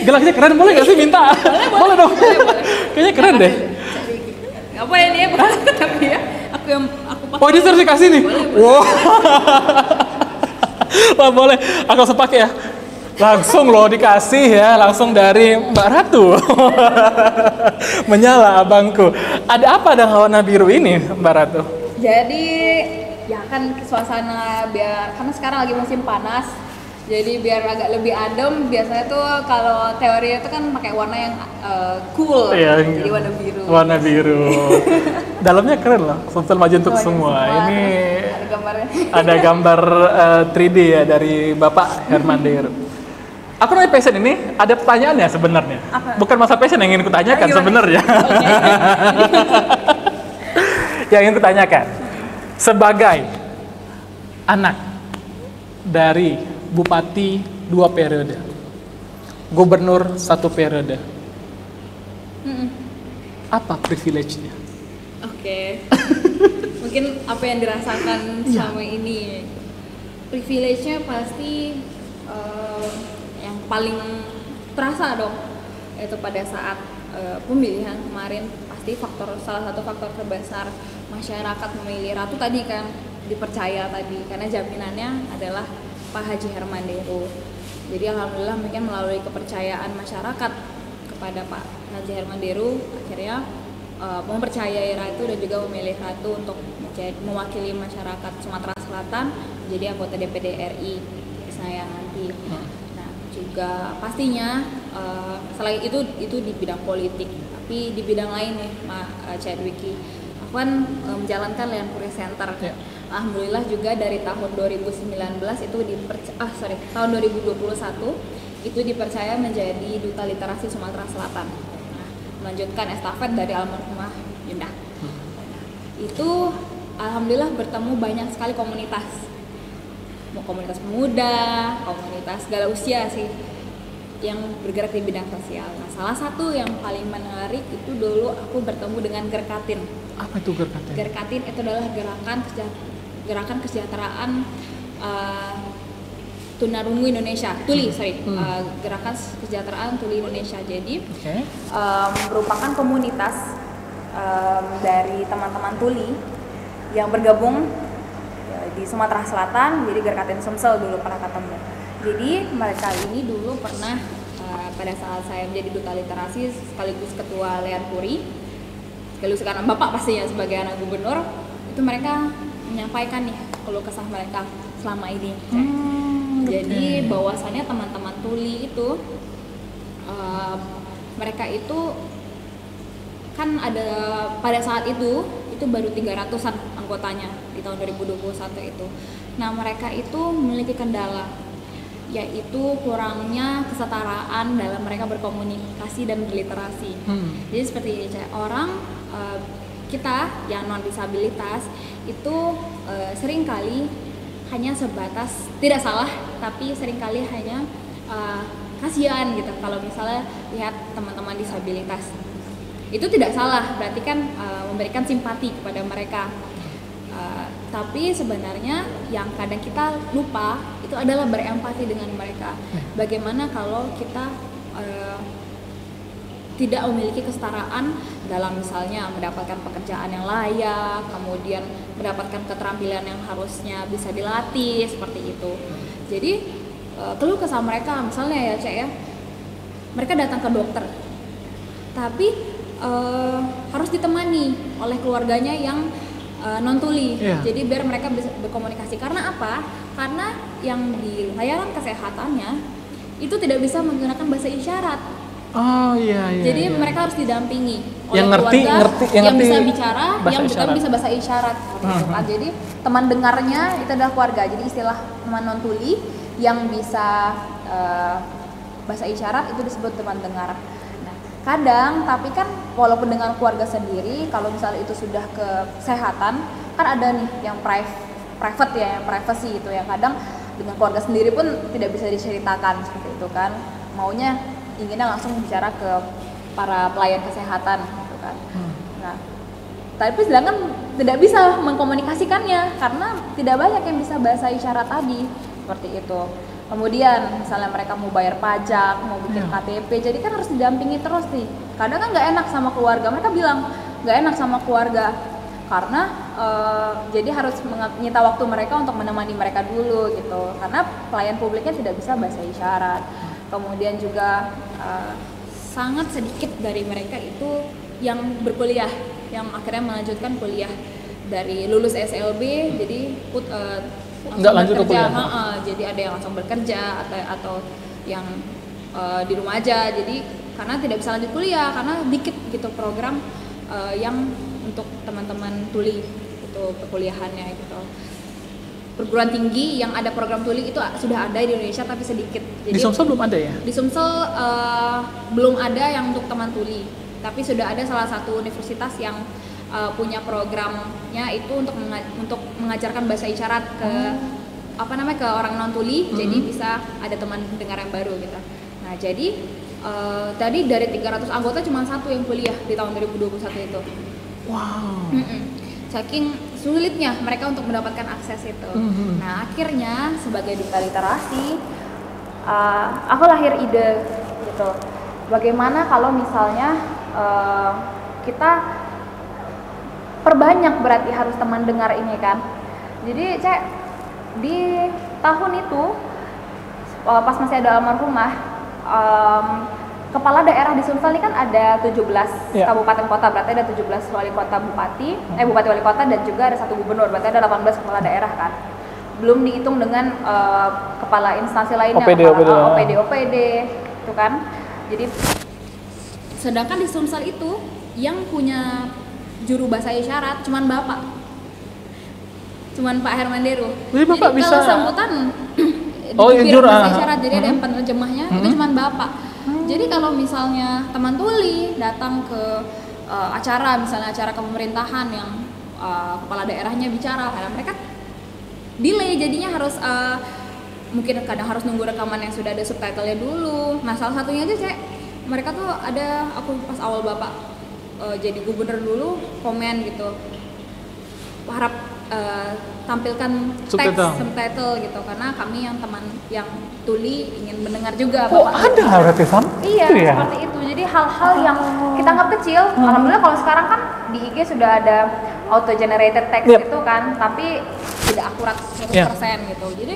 gelasnya keren, boleh gak sih minta? Boleh dong. Kayaknya keren deh. Apa ya dia? Tapi ya, aku pakai. Oh, ini sertifikasi nih. Wow. Wah, boleh. Aku langsung pakai ya. Langsung loh dikasih ya, langsung dari Mbak Ratu. Menyala abangku. Ada apa dengan warna biru ini, Mbak Ratu? Jadi ya kan suasana biar karena sekarang lagi musim panas, jadi biar agak lebih adem. Biasanya tuh kalau teori itu kan pakai warna yang cool, iya, jadi warna biru. Warna biru. Dalamnya keren loh, Sumsel maju untuk semua. Ini ada gambarnya. Ada gambar 3D ya dari Bapak Herman Deru. Aku nanya passion ini ada pertanyaannya sebenarnya. Bukan masa passion yang ingin kutanyakan sebenarnya. Yang ingin kutanyakan, sebagai anak dari bupati 2 periode, gubernur 1 periode, apa privilege-nya? Oke. Mungkin apa yang dirasakan selama ini, privilege-nya pasti yang paling terasa dong, itu pada saat pemilihan kemarin. Pasti salah satu faktor terbesar masyarakat memilih Ratu tadi kan, dipercaya tadi, karena jaminannya adalah Pak Haji Herman Deru. Jadi alhamdulillah mungkin melalui kepercayaan masyarakat kepada Pak Haji Herman Deru, akhirnya mempercayai Ratu dan juga memilih Ratu untuk mewakili masyarakat Sumatera Selatan jadi anggota DPD RI saya nanti. Nah juga pastinya selain itu di bidang politik, tapi di bidang lain nih Cak Dwiki, aku kan menjalankan Lian Puri Center. Alhamdulillah juga dari tahun 2019 itu tahun 2021 itu dipercaya menjadi Duta Literasi Sumatera Selatan. Nah, melanjutkan estafet dari almarhumah Yunda. Itu alhamdulillah bertemu banyak sekali komunitas. Mau komunitas pemuda, komunitas segala usia sih yang bergerak di bidang sosial. Nah, salah satu yang paling menarik itu dulu aku bertemu dengan Gerkatin. Apa itu Gerkatin? Gerkatin itu adalah gerakan kesejahteraan tunarungu Indonesia, gerakan kesejahteraan tuli Indonesia. Jadi merupakan komunitas dari teman-teman tuli yang bergabung di Sumatera Selatan. Jadi Gerkatin Sumsel dulu pernah ketemu. Jadi mereka ini dulu pernah pada saat saya menjadi Duta Literasi sekaligus Ketua Lian Puri, sekaligus karena Bapak pastinya sebagai anak gubernur, itu mereka menyampaikan nih keluh kesah mereka selama ini. Jadi bahwasannya teman-teman tuli itu mereka itu kan ada pada saat itu baru 300-an anggotanya di tahun 2021 itu. Nah mereka itu memiliki kendala, yaitu kurangnya kesetaraan dalam mereka berkomunikasi dan berliterasi. Jadi seperti ini, orang kita yang non disabilitas itu seringkali hanya sebatas, tidak salah, tapi seringkali hanya kasihan gitu kalau misalnya lihat teman-teman disabilitas. Itu tidak salah, berarti kan memberikan simpati kepada mereka. Tapi sebenarnya yang kadang kita lupa itu adalah berempati dengan mereka. Bagaimana kalau kita tidak memiliki kesetaraan dalam misalnya mendapatkan pekerjaan yang layak, kemudian mendapatkan keterampilan yang harusnya bisa dilatih, seperti itu. Jadi keluh kesah mereka misalnya ya Cek ya, mereka datang ke dokter, tapi harus ditemani oleh keluarganya yang non tuli. Jadi biar mereka bisa berkomunikasi. Karena apa? Karena yang di layanan kesehatannya itu tidak bisa menggunakan bahasa isyarat. Jadi mereka harus didampingi oleh keluarga yang bisa bicara, yang juga bisa bahasa isyarat. Gitu kan. Jadi teman dengarnya itu adalah keluarga. Jadi istilah teman non tuli yang bisa bahasa isyarat itu disebut teman dengar. Nah, kadang tapi kan walaupun dengan keluarga sendiri, kalau misalnya itu sudah ke kesehatan, kan ada nih yang private ya, yang privacy itu yang kadang dengan keluarga sendiri pun tidak bisa diceritakan seperti itu kan. Maunya inginnya langsung bicara ke para pelayan kesehatan gitu kan. Nah, tapi sedangkan tidak bisa mengkomunikasikannya karena tidak banyak yang bisa bahasa isyarat tadi seperti itu. Kemudian misalnya mereka mau bayar pajak, mau bikin KTP, jadi kan harus didampingi terus nih. Kadang kan nggak enak sama keluarga, mereka bilang nggak enak sama keluarga karena jadi harus menyita waktu mereka untuk menemani mereka dulu gitu. Karena pelayan publiknya tidak bisa bahasa isyarat. Kemudian juga sangat sedikit dari mereka itu yang berkuliah, yang akhirnya melanjutkan kuliah dari lulus SLB, jadi nggak lanjut ke kuliah. Jadi ada yang langsung bekerja atau yang di rumah aja. Jadi karena tidak bisa lanjut kuliah karena dikit gitu program yang untuk teman-teman tuli itu perkuliahannya gitu. Perguruan tinggi yang ada program tuli itu sudah ada di Indonesia tapi sedikit. Jadi, di Sumsel belum ada ya? Di Sumsel belum ada yang untuk teman tuli, tapi sudah ada salah satu universitas yang punya programnya itu untuk mengajarkan bahasa isyarat ke ke orang non tuli, jadi bisa ada teman dengar yang baru gitu. Nah jadi tadi dari 300 anggota cuma satu yang kuliah di tahun 2021 itu. Wow. Saking sulitnya mereka untuk mendapatkan akses itu. Nah akhirnya sebagai duta literasi, aku lahir ide gitu. Bagaimana kalau misalnya kita perbanyak berarti harus teman dengar ini kan. Jadi di tahun itu pas masih ada almarhumah, kepala daerah di Sumsel ini kan ada 17 kabupaten kota, berarti ada 17 wali kota bupati wali kota dan juga ada 1 gubernur, berarti ada 18 kepala daerah kan. Belum dihitung dengan kepala instansi lainnya, OPD itu kan. Jadi sedangkan di Sumsel itu yang punya juru bahasa isyarat cuman Pak Hermanderu. Jadi Bapak bisa kalau sambutan juru bahasa isyarat, jadi ada yang penerjemahnya itu cuman Bapak. Jadi kalau misalnya teman tuli datang ke acara, misalnya acara kepemerintahan yang kepala daerahnya bicara, karena mereka delay jadinya harus mungkin kadang harus nunggu rekaman yang sudah ada subtitlenya dulu. Nah salah satunya aja mereka tuh ada, aku pas awal Bapak jadi gubernur dulu komen gitu, harap tampilkan subtitle gitu karena kami yang teman yang tuli ingin mendengar juga. Ada berarti iya ya? Seperti itu. Jadi hal-hal yang kita anggap kecil, alhamdulillah kalau sekarang kan di IG sudah ada auto generated text gitu kan, tapi tidak akurat 100% gitu. Jadi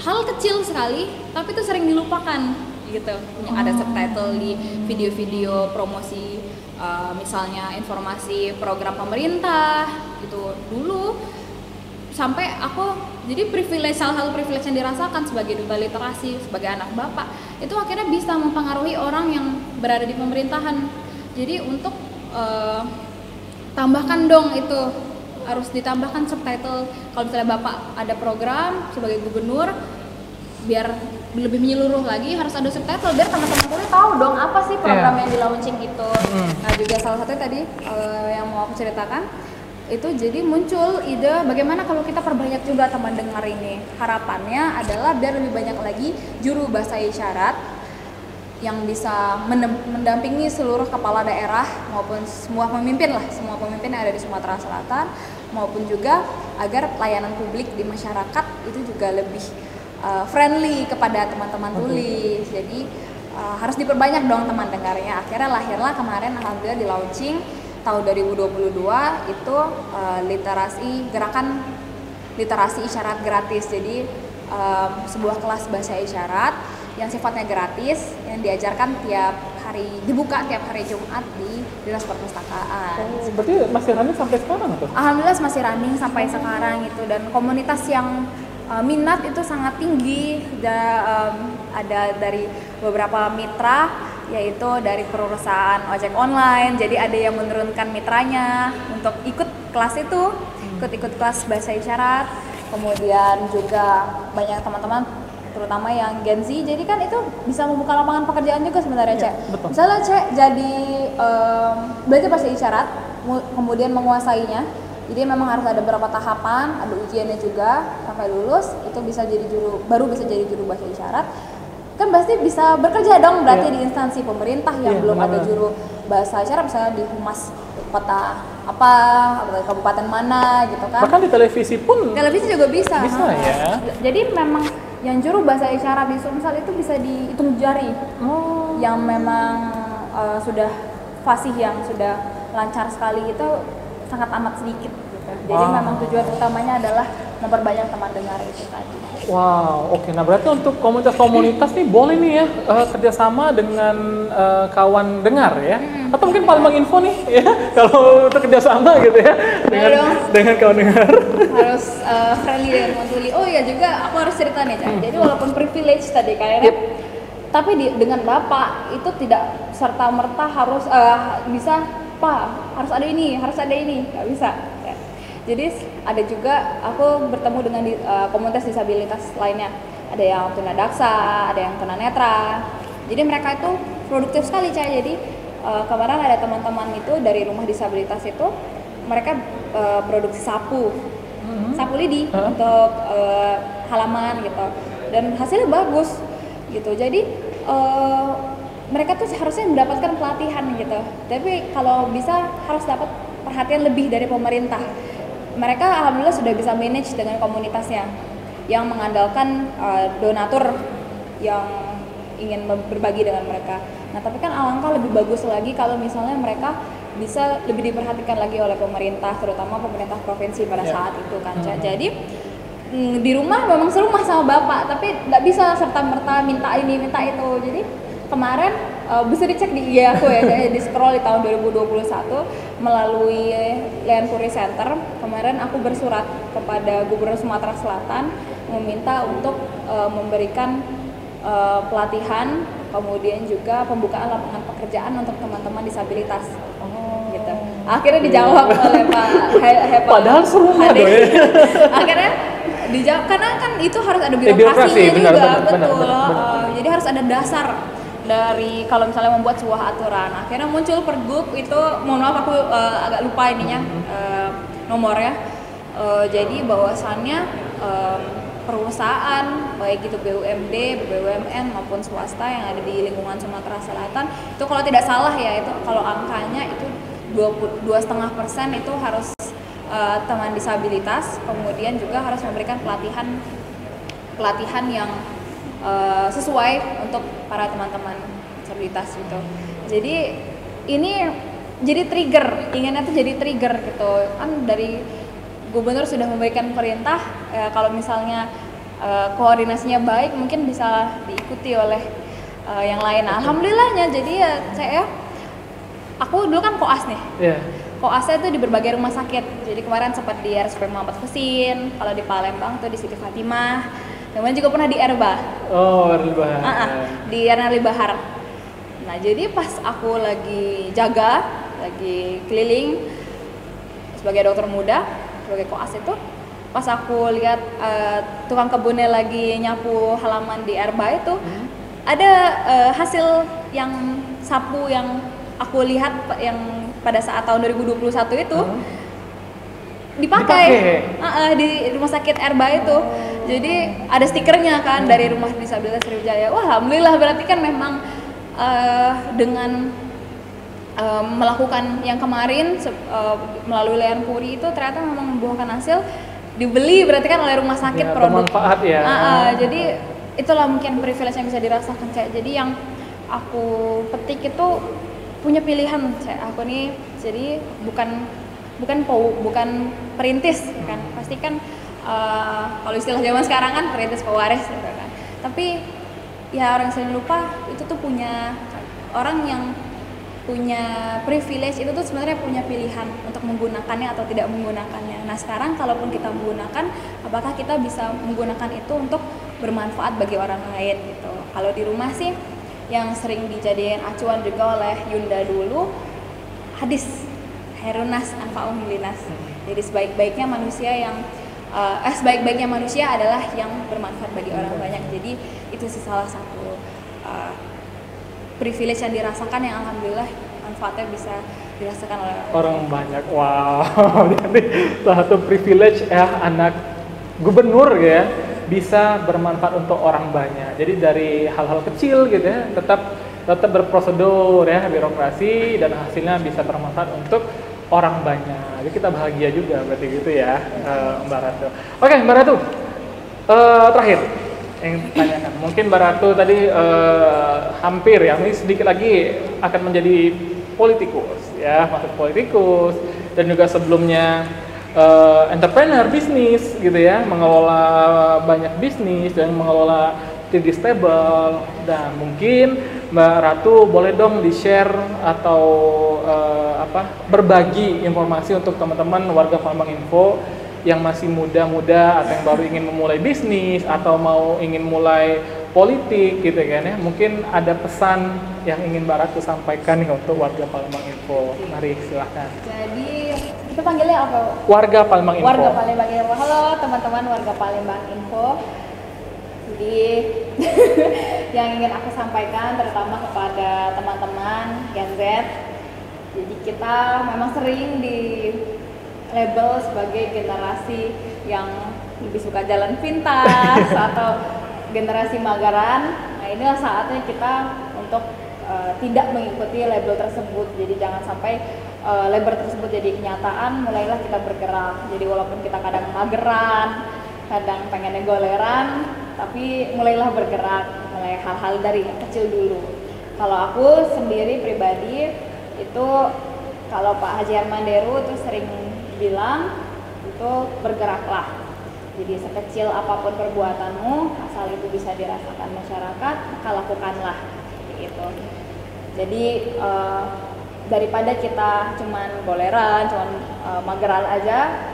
hal kecil sekali tapi itu sering dilupakan gitu. Ada subtitle di video-video promosi misalnya informasi program pemerintah gitu. Dulu sampai aku jadi salah satu privilege yang dirasakan sebagai duta literasi, sebagai anak bapak, itu akhirnya bisa mempengaruhi orang yang berada di pemerintahan. Jadi untuk tambahkan dong itu, harus ditambahkan subtitle kalau misalnya bapak ada program sebagai gubernur, biar lebih menyeluruh lagi harus ada subtitle biar teman-teman kuliah tahu dong apa sih program yang di launching itu. Nah juga salah satu tadi yang mau aku ceritakan itu, jadi muncul ide bagaimana kalau kita perbanyak juga teman dengar ini. Harapannya adalah biar lebih banyak lagi juru bahasa isyarat yang bisa mendampingi seluruh kepala daerah maupun semua pemimpin yang ada di Sumatera Selatan, maupun juga agar pelayanan publik di masyarakat itu juga lebih friendly kepada teman-teman tulis. Jadi harus diperbanyak dong teman dengarnya. Akhirnya lahirlah kemarin alhamdulillah di launching tahun 2022 itu gerakan literasi isyarat gratis. Jadi sebuah kelas bahasa isyarat yang sifatnya gratis yang diajarkan dibuka tiap hari Jumat di Dinas Perpustakaan. Berarti masih running sampai sekarang tuh? Alhamdulillah masih running sampai sekarang itu, dan komunitas yang minat itu sangat tinggi. Ada dari beberapa mitra, yaitu dari perusahaan ojek online, jadi ada yang menurunkan mitranya untuk ikut kelas itu, ikut kelas bahasa isyarat. Kemudian juga banyak teman-teman terutama yang Gen Z. Jadi kan itu bisa membuka lapangan pekerjaan juga sebenarnya, Cek. Misalnya Cek jadi belajar bahasa isyarat, kemudian menguasainya. Jadi memang harus ada beberapa tahapan, ada ujiannya juga sampai lulus, itu bisa jadi baru bisa jadi juru bahasa isyarat. Kan pasti bisa bekerja dong berarti di instansi pemerintah yang belum ada juru bahasa isyarat, misalnya di humas kota apa, atau kabupaten mana gitu kan. Bahkan di televisi pun. Televisi juga bisa. Bisa ya. Jadi memang yang juru bahasa isyarat di Sumsel itu bisa dihitung jari. Yang memang sudah fasih, yang sudah lancar sekali itu sangat amat sedikit gitu. Jadi memang tujuan utamanya adalah memperbanyak teman dengar itu tadi. Wow, oke. Nah berarti untuk komunitas nih boleh nih ya kerjasama dengan kawan dengar ya, atau mungkin Palembang Info nih ya, kalau untuk kerjasama gitu ya dengan kawan dengar. Harus friendly dengan Montuli. Oh iya juga, aku harus cerita nih, Cak. Jadi walaupun privilege tadi kayaknya, tapi dengan Bapak itu tidak serta merta harus bisa, Pak harus ada ini, nggak bisa. Jadi ada juga aku bertemu dengan komunitas disabilitas lainnya. Ada yang tunadaksa, ada yang tunanetra. Jadi mereka itu produktif sekali, Cak. Jadi kemarin ada teman-teman itu dari rumah disabilitas itu, mereka produksi sapu lidi untuk halaman gitu. Dan hasilnya bagus gitu. Jadi mereka tuh harusnya mendapatkan pelatihan gitu. Tapi kalau bisa harus dapat perhatian lebih dari pemerintah. Mereka alhamdulillah sudah bisa manage dengan komunitasnya yang mengandalkan donatur yang ingin berbagi dengan mereka. Nah tapi kan alangkah lebih bagus lagi kalau misalnya mereka bisa lebih diperhatikan lagi oleh pemerintah, terutama pemerintah provinsi pada saat itu kan. Jadi di rumah memang serumah sama bapak, tapi nggak bisa serta merta minta ini minta itu. Jadi kemarin bisa dicek di IG aku ya, di scroll di tahun 2021 melalui Lian Puri Center. Kemarin aku bersurat kepada Gubernur Sumatera Selatan meminta untuk memberikan pelatihan, kemudian juga pembukaan lapangan pekerjaan untuk teman-teman disabilitas. Gitu. Akhirnya dijawab oleh Pak Padahal serumah dong ya. Akhirnya dijawab karena kan itu harus ada birokrasinya juga, betul. Jadi harus ada dasar dari kalau misalnya membuat sebuah aturan. Akhirnya muncul pergub itu, mohon maaf aku agak lupa ininya nomornya. Jadi bahwasannya perusahaan baik itu BUMD, BUMN maupun swasta yang ada di lingkungan Sumatera Selatan itu kalau tidak salah ya, itu kalau angkanya itu 2,5% itu harus teman disabilitas, kemudian juga harus memberikan pelatihan yang sesuai untuk para teman-teman disabilitas gitu. Jadi ini jadi trigger, inginnya tuh jadi trigger gitu kan, dari gubernur sudah memberikan perintah kalau misalnya koordinasinya baik mungkin bisa diikuti oleh yang lain. Nah, alhamdulillahnya jadi ya saya, aku dulu kan koas nih. Koasnya itu di berbagai rumah sakit. Jadi kemarin sempat di RSUP Muhammad Husin, kalau di Palembang tuh di Siti Fatimah. Kemudian juga pernah di Erba. Erli Bahar. Di Erli Bahar. Nah, jadi pas aku lagi jaga, lagi keliling sebagai dokter muda, sebagai koas itu, pas aku lihat tukang kebunnya lagi nyapu halaman di Erba itu, ada hasil yang sapu yang aku lihat yang pada saat tahun 2021 itu dipakai di rumah sakit Erba itu. Jadi ada stikernya kan dari Rumah Disabilitas Sriwijaya. Wah, alhamdulillah, berarti kan memang dengan melakukan yang kemarin melalui Lian Puri itu ternyata memang membuahkan hasil, dibeli berarti kan oleh rumah sakit ya, produk. Bermanfaat ya. Jadi itulah mungkin privilege yang bisa dirasakan, kayak jadi yang aku petik itu punya pilihan. Aku nih jadi bukan perintis kan, pasti kan kalau istilah zaman sekarang kan perintis pewaris gitu kan. Tapi ya orang sering lupa itu tuh punya orang yang punya privilege itu tuh sebenarnya punya pilihan untuk menggunakannya atau tidak menggunakannya. Nah sekarang kalaupun kita menggunakan, apakah kita bisa menggunakan itu untuk bermanfaat bagi orang lain gitu. Kalau di rumah sih yang sering dijadikan acuan juga oleh Yunda dulu, hadis Herunas anfa'um linas. Jadi sebaik-baiknya manusia yang sebaik-baiknya manusia adalah yang bermanfaat bagi orang banyak. Jadi itu sih salah satu privilege yang dirasakan, yang alhamdulillah manfaatnya bisa dirasakan oleh orang banyak. Wow, jadi salah satu privilege ya anak gubernur ya bisa bermanfaat untuk orang banyak. Jadi dari hal-hal kecil gitu ya tetap berprosedur ya, birokrasi, dan hasilnya bisa bermanfaat untuk orang banyak. Jadi kita bahagia juga berarti gitu ya, Mbak Ratu. Oke, Mbak Ratu, terakhir yang tanyakan, mungkin Mbak Ratu tadi hampir ya, ini sedikit lagi akan menjadi politikus ya, masuk politikus, dan juga sebelumnya entrepreneur bisnis gitu ya, mengelola banyak bisnis dan mengelola 3D stable. Dan mungkin Mbak Ratu boleh dong di-share atau berbagi informasi untuk teman-teman warga Palembang Info yang masih muda-muda atau yang baru ingin memulai bisnis atau ingin mulai politik gitu kan ya. Mungkin ada pesan yang ingin Mbak Ratu sampaikan nih untuk warga Palembang Info. Mari silahkan. Jadi kita panggilnya apa? Warga Palembang Info. Warga Palembang Info. Halo teman-teman warga Palembang Info. Jadi yang ingin aku sampaikan terutama kepada teman-teman Gen Z. Jadi kita memang sering di label sebagai generasi yang lebih suka jalan pintas atau generasi magaran. Nah, inilah saatnya kita untuk tidak mengikuti label tersebut. Jadi jangan sampai label tersebut jadi kenyataan, mulailah kita bergerak. Jadi walaupun kita kadang mageran, kadang pengennya goleran, tapi mulailah bergerak, mulai hal-hal dari yang kecil dulu. Kalau aku sendiri pribadi itu, kalau Pak Haji Herman Deru itu sering bilang itu bergeraklah. Jadi sekecil apapun perbuatanmu, asal itu bisa dirasakan masyarakat, maka lakukanlah gitu. Jadi daripada kita cuman goleran, cuman mageran aja,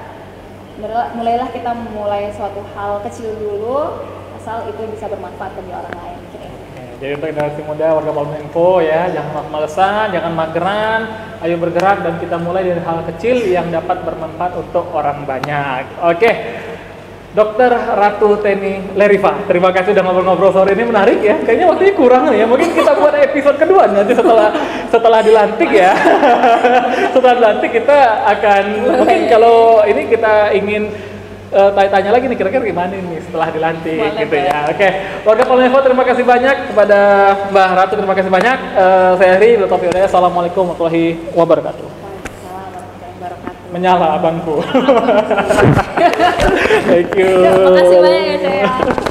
mulailah kita mulai suatu hal kecil dulu, asal itu bisa bermanfaat bagi orang lain. Jadi untuk generasi muda warga Palembang Info ya, jangan malesan, jangan mageran, ayo bergerak dan kita mulai dari hal kecil yang dapat bermanfaat untuk orang banyak. Oke, Dr. Ratu Teni Leriva, terima kasih udah ngobrol-ngobrol sore ini, menarik ya. Kayaknya waktunya kurang ya, mungkin kita buat episode kedua nanti setelah dilantik ya. Setelah dilantik kita akan, mungkin kalau ini kita ingin tanya lagi nih, kira-kira gimana nih setelah dilantik gitu ya. Oke, warga Palembang Info terima kasih banyak, kepada Mbak Ratu terima kasih banyak. Saya Heri, Assalamualaikum warahmatullahi wabarakatuh. Menyala abangku. Thank you. Terima kasih banyak ya saya.